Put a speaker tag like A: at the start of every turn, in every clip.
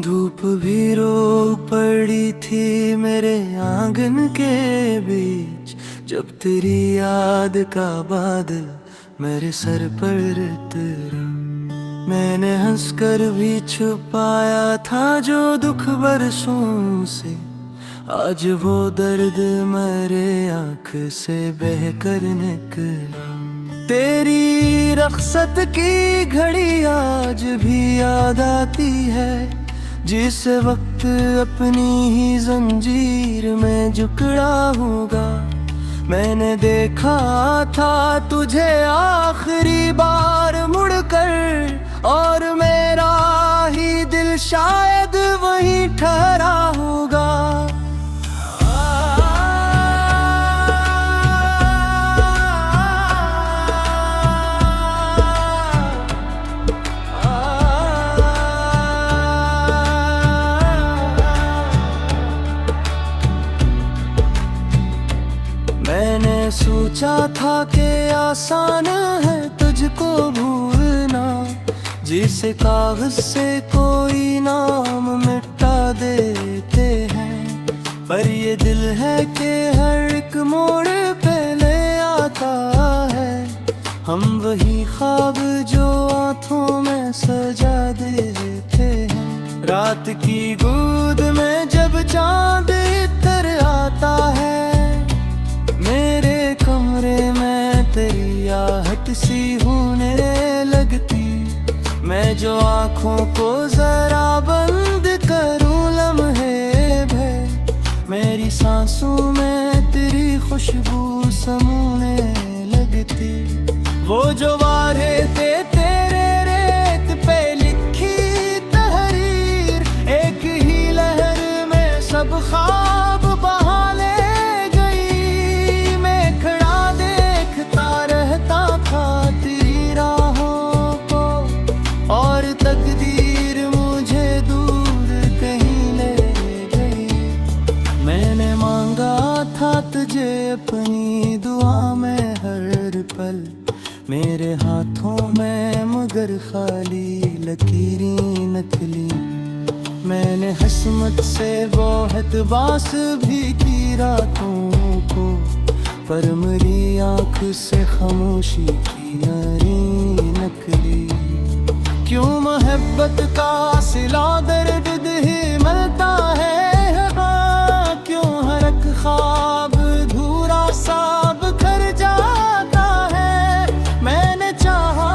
A: धूप भी रो पड़ी थी मेरे आंगन के बीच, जब तेरी याद का बादल मेरे सर पर उतरा। मैंने हंसकर भी छुपाया था जो दुख बरसों से, आज वो दर्द मेरे आँख से बहकर निकला। तेरी रख्सत की घड़ी आज भी याद आती है, जिस वक्त अपनी ही जंजीर में जकड़ा होगा। मैंने देखा था तुझे आखिरी बार मुड़कर, और मेरा ही दिल शायद वहीं ठहरा होगा। मैंने सोचा था कि आसान है तुझको भूलना, जिसे कागज से कोई नाम मिटा देते हैं। पर ये दिल है कि हर एक मोड़ पे ले आता है, हम वही ख्वाब जो आँखों में सजा देते हैं। रात की गोद में जब चांद इतर आता है, मेरे कमरे में तेरी आहट सी होने लगती। मैं जो आँखों को जरा बंद करूं लम्हे भर, मेरी सांसों में तेरी खुशबू समूने लगती। वो जो वारे थे तेरे रेत पे लिखी तहरीर, एक ही लहर में सब ख्वाब बहा ले गई। मैं खड़ा देखता रहता था तेरी राहों को, और तकदीर मुझे दूर कहीं ले गई। मैंने मांगा था तुझे अपनी दुआ में हर पल, मेरे हाथों में मगर खाली लकीरें नकली। मैंने हसमत से बहुत बास भी की रातों को, पर मेरी आँख से खामोशी की नारी नकली। क्यों मोहब्बत का सिला दर्द ही मिलता है, हाँ क्यों हर एक ख्वाब धूरा सा बिखर जाता है। मैंने चाहा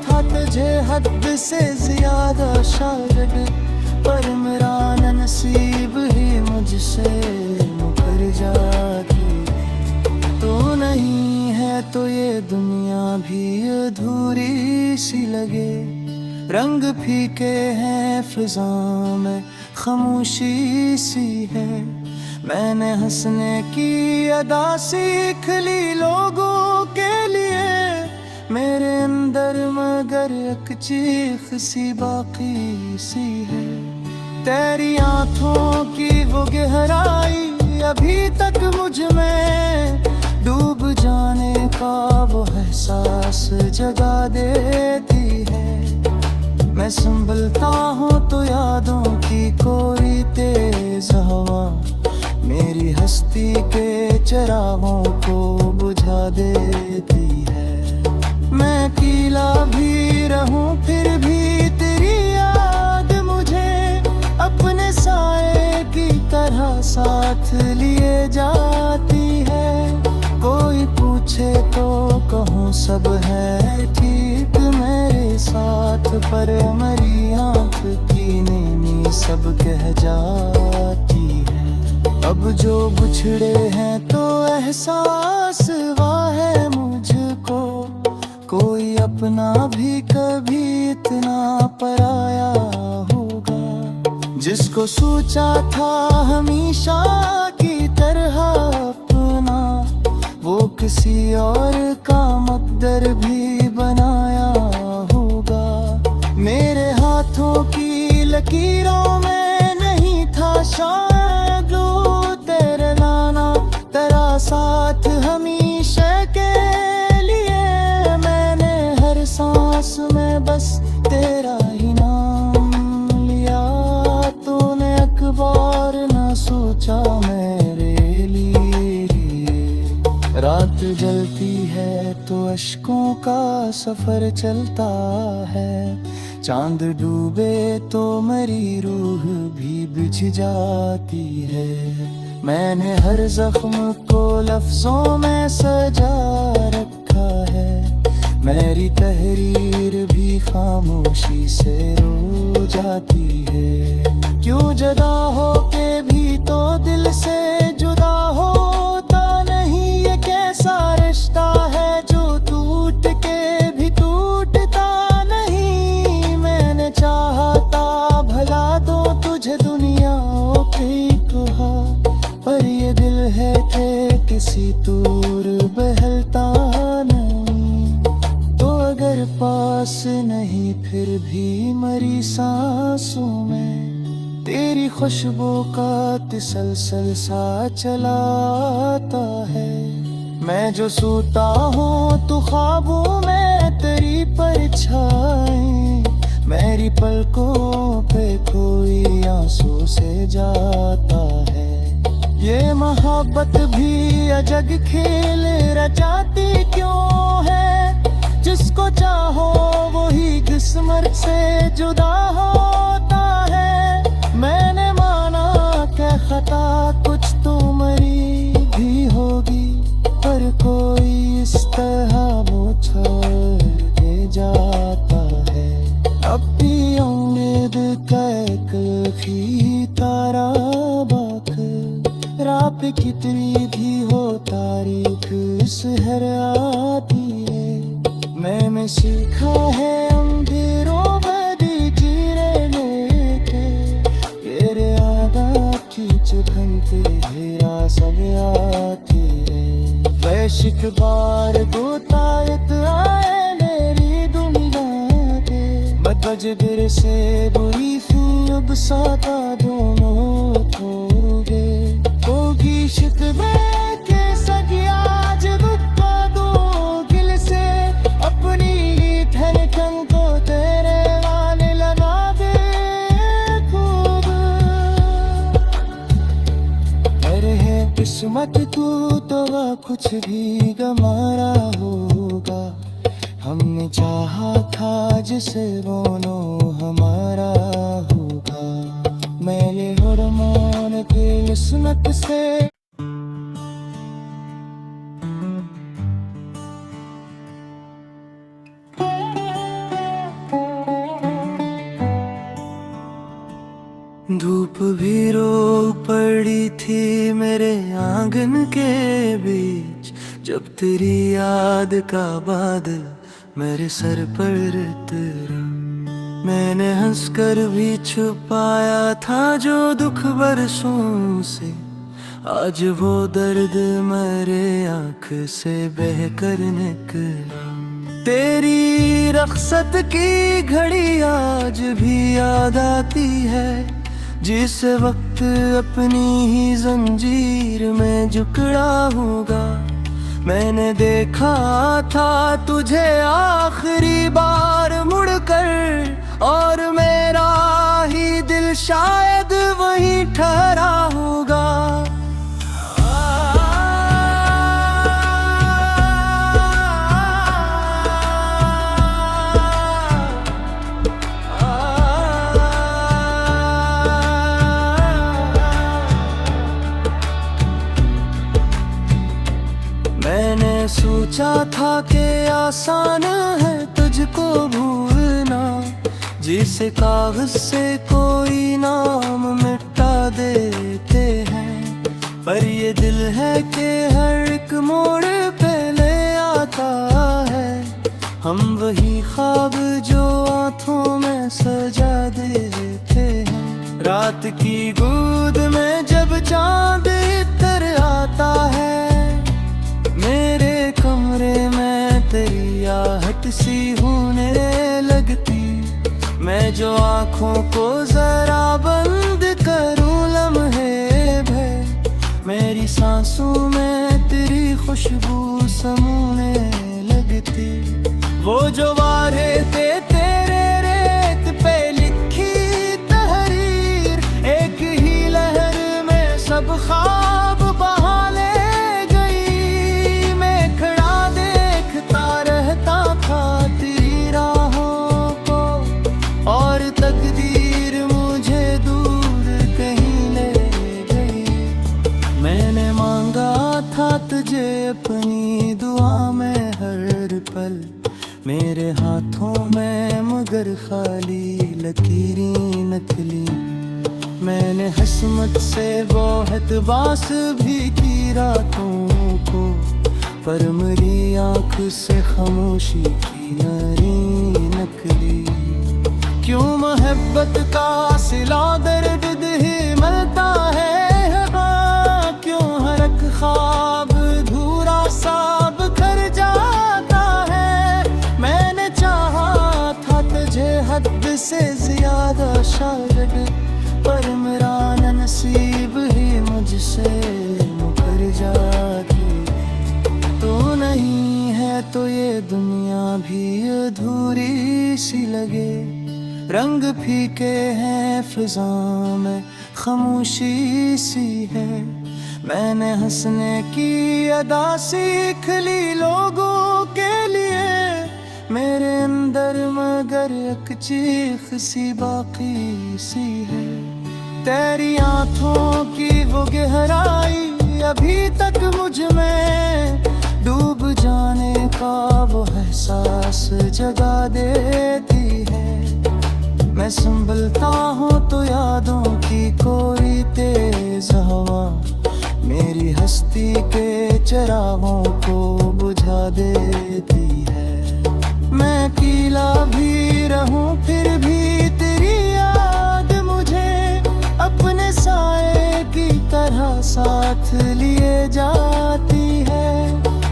A: था तुझे हद से ज्यादा शायद, पर मेरा नसीब ही मुझसे मुकर जाती। तू नहीं है तो ये दुनिया भी अधूरी सी लगे। रंग फीके हैं फिजा में खामोशी सी है। मैंने हंसने की अदा सीख ली लोगों के लिए, मेरे अंदर मगर एक चीख सी बाकी सी है। तेरी आँखों की वो गहराई अभी तक मुझ में डूब जाने का वो एहसास जगा देती है। मैं संभलता हूँ तो यादों की कोई तेज हवा मेरी हस्ती के चिरागों को बुझा देती है। मैं अकेला भी रहूं फिर भी तेरी याद मुझे अपने साए की तरह साथ लिए जाती है। कोई पूछे तो कहूँ सब है ठीक मेरे साथ, पर मेरी आँख की नींद सब कह जाती है। अब जो बिछड़े हैं तो एहसास हुआ है मुझको, कोई अपना भी कभी इतना पराया होगा। जिसको सोचा था हमेशा की तरह अपना, वो किसी और का मकदर भी बनाया होगा। मेरे हाथों की लकीरों में नहीं था शायद वो तेरे लाना, तेरा साथ हमेशा के लिए। मैंने हर सांस में बस तेरा ही नाम लिया सोचा मेरे लिए। रात जलती है तो अश्कों का सफर चलता है, चांद डूबे तो मेरी रूह भी बुझ जाती है। मैंने हर जख्म को लफ्जों में सजा रखा है, मेरी तहरीर भी खामोशी से रो जाती है। क्यों जुदा हो के भी तो दिल से जुदा होता नहीं, ये कैसा रिश्ता है जो टूट के भी टूटता नहीं। मैंने चाहता भला दो तुझे दुनिया की कहा, पर ये दिल है थे किसी दूर बहलता नहीं। तो अगर पास नहीं फिर भी मरी सांसों में तेरी खुशबू का तसलसल सा चलाता है। मैं जो सोता हूँ तो ख्वाबों में तेरी परछाई, मेरी पलकों पे कोई आंसू से जाता है। ये मोहब्बत भी अजब खेल रचाती क्यों है, जिसको चाहो वही किस्मत से जुदा होता है। मैंने माना कि खता कुछ तो मरी भी होगी, पर कोई इस तरह वो छोड़ के जाता है। अपनी उम्मीद का एक ही तारा बाक, रात कितनी भी हो तारीख शहर आती है। मैंने सीखा है अंधेरों में भी जीने के, तेरे आदत की चुभनते हेरा सब आती है। वैश्विक बार तो तायत आए मेरी दुनिया के, मजबिर से बुरी थी अब साता दोनों छोड़ोगे। होगी शिकवे के सगी आज दुखा दो गिल से, अपनी धड़कन को तेरे आने लगा दे खूब। अरे है किस्मत तू तो कुछ भी गमारा होगा, हमने चाहा था जिसे बोलो हमारा होगा। मेरे हरमान के किस्मत से धूप भी रो पड़ी थी मेरे आंगन के बीच, जब तेरी याद का बादल मेरे सर पर उतरा। मैंने हंसकर भी छुपाया था जो दुख बरसों से, आज वो दर्द मेरे आँख से बहकर निकला। तेरी रख्सत की घड़ी आज भी याद आती है, जिस वक्त अपनी ही जंजीर में जकड़ा होगा। मैंने देखा था तुझे आखिरी बार मुड़कर, और मेरा ही दिल शायद वहीं ठहरा होगा। मैंने सोचा था कि आसान है तुझको भूलना, जिसे कागज से कोई नाम मिटा देते हैं। पर ये दिल है कि हर एक मोड़ पे ले आता है, हम वही ख्वाब जो आँखों में सजा देते हैं। रात की गोद में जब चांद इतर आता है, मेरे कमरे में तेरी आहट सी होने लगती। मैं जो आँखों को जरा बंद करूं लम्हे भर, मेरी सांसों में तेरी खुशबू समूने लगती। वो जो वारे थे तेरे रेत पे लिखी तहरीर, एक ही लहर में सब ख्वाब बहा ले गई, मैं खड़ा देखता रहता था तेरी राहों को, और तकदीर मुझे दूर कहीं ले गई। मैंने मांगा था तुझे अपनी दुआ में हर पल, मेरे हाथों में मगर खाली लकीरें नकली। मैंने हसमत से बहुत बास भी की रातों को, पर मेरी आँख से खामोशी की नरी नकली। क्यों मोहब्बत का सिला दर्द ही मिलता है, हाँ क्यों हर एक ख्वाब धूरा सा बिखर जाता है। मैंने चाहा था तुझे हद से ज्यादा शायद, पर मेरा नसीब ही मुझसे मुकर जाती। तू नहीं है तो ये दुनिया भी अधूरी सी लगे, रंग फीके हैं फिजा में खामोशी सी है। मैंने हंसने की अदा सीख ली लोगों के लिए, मेरे अंदर मगर एक चीख सी बाकी सी है। तेरी आँखों की वो गहराई अभी तक मुझ में, डूब जाने का वो एहसास जगा देती है। मैं संभलता हूँ तो यादों की कोई तेज हवा, मेरी हस्ती के चिरागों को बुझा देती है। मैं अकेला भी रहूं फिर भी तेरी याद मुझे अपने साए की तरह साथ लिए जाती है।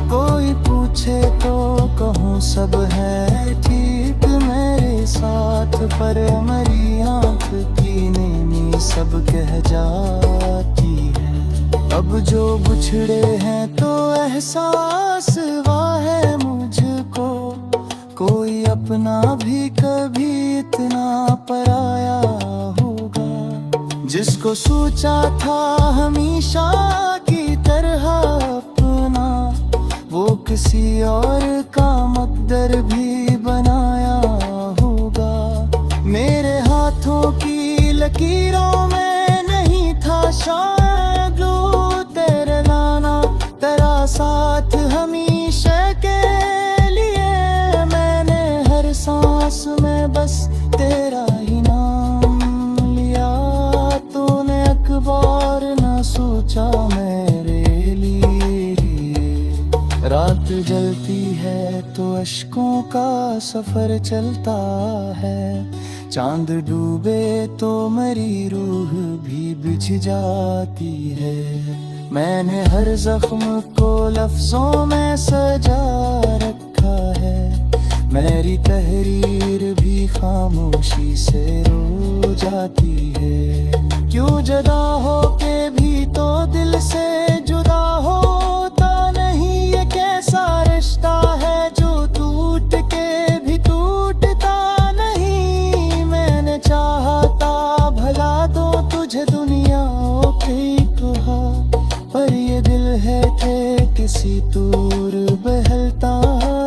A: कोई पूछे तो कहूँ सब है ठीक मेरे साथ, पर मेरी आँख की नींद सब कह जाती है। अब जो बिछड़े हैं तो एहसास हुआ है मुझको, कोई अपना भी कभी इतना पराया होगा। जिसको सोचा था हमेशा की तरह अपना, वो किसी और का मकदर भी बनाया होगा। मेरे हाथों की लकीरों में नहीं था शायद वो तेरे लाना, तेरा साथ हमेशा के लिए। मैंने हर सांस में बस तेरा ही नाम लिया, तूने एक बार ना सोचा मेरे लिए। रात जलती है तो अश्कों का सफर चलता है, चांद डूबे तो मेरी रूह भी बिछ जाती है। मैंने हर जख्म को लफ्जों में सजा रखा है, मेरी तहरीर भी खामोशी से रो जाती है। क्यों जुदा हो के भी तो दिल से जुदा होता नहीं, ये कैसा रिश्ता है जो टूट के भी टूटता नहीं। मैंने चाहता भला दो तुझे दुनिया की कहा, पर ये दिल है कि किसी दूर बहलता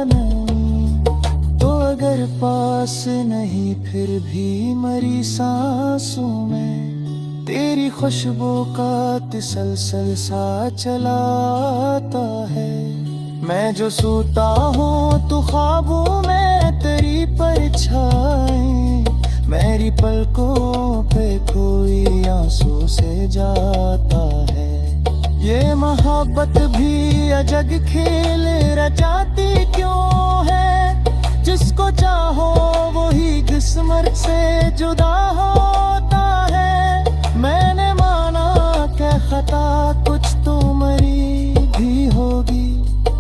A: नहीं। तो अगर पास नहीं फिर भी मरी सांसों में तेरी खुशबू का तसलसल सा चलाता है। मैं जो सोता हूँ तो ख्वाबों में तेरी परछाई, मेरी पलकों पे कोई आंसू से जाता है। ये मोहब्बत भी अजब खेल रचाती क्यों है, जिसको चाहो वही किस्मत से जुदा होता है। मैंने माना कि खता कुछ तो मरी भी होगी,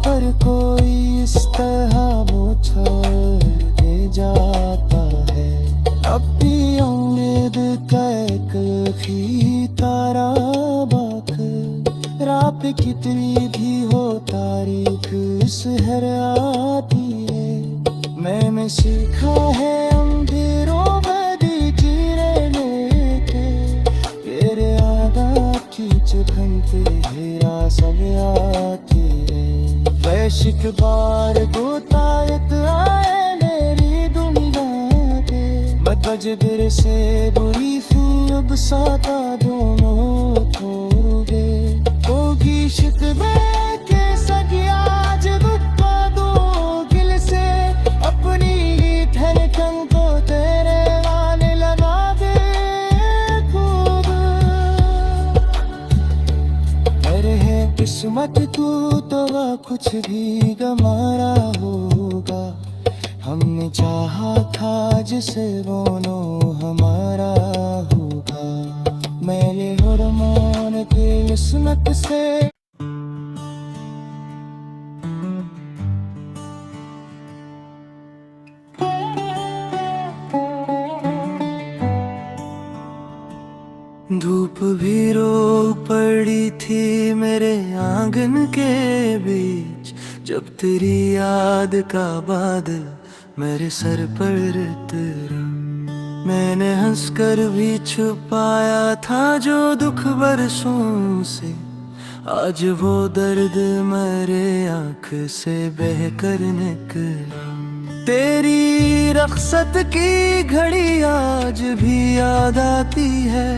A: पर कोई इस तरह वो छोड़ के जाता है। अब भी उम्मीद का एक ही तारा बाक, रात कितनी भी हो तारीख सहर आती है। मैंने सीखा है अंधेरों में भी जीने के, तेरे आदा की घंटे हेरा सब आते हैं। वैश्विक बार को तायत आए मेरी दुनिया के। मगज बिर से बुरी थी अब साता दोनों छोड़ गए। होगी शिकवे के सगिया जब दो गिल से अपनी धड़कन को तेरे आने लगा दे खूब। अरे है किस्मत तू तो कुछ भी गमारा होगा। हमने चाहा था जिसे बोलो हमारा होगा। मेरे हरमान के किस्मत से धूप भी रो पड़ी थी मेरे आंगन के बीच, जब तेरी याद का बादल मेरे सर पर उतरा। मैंने हंसकर भी छुपाया था जो दुख बरसों से, आज वो दर्द मेरे आँख से बहकर निकला। तेरी रख्सत की घड़ी आज भी याद आती है।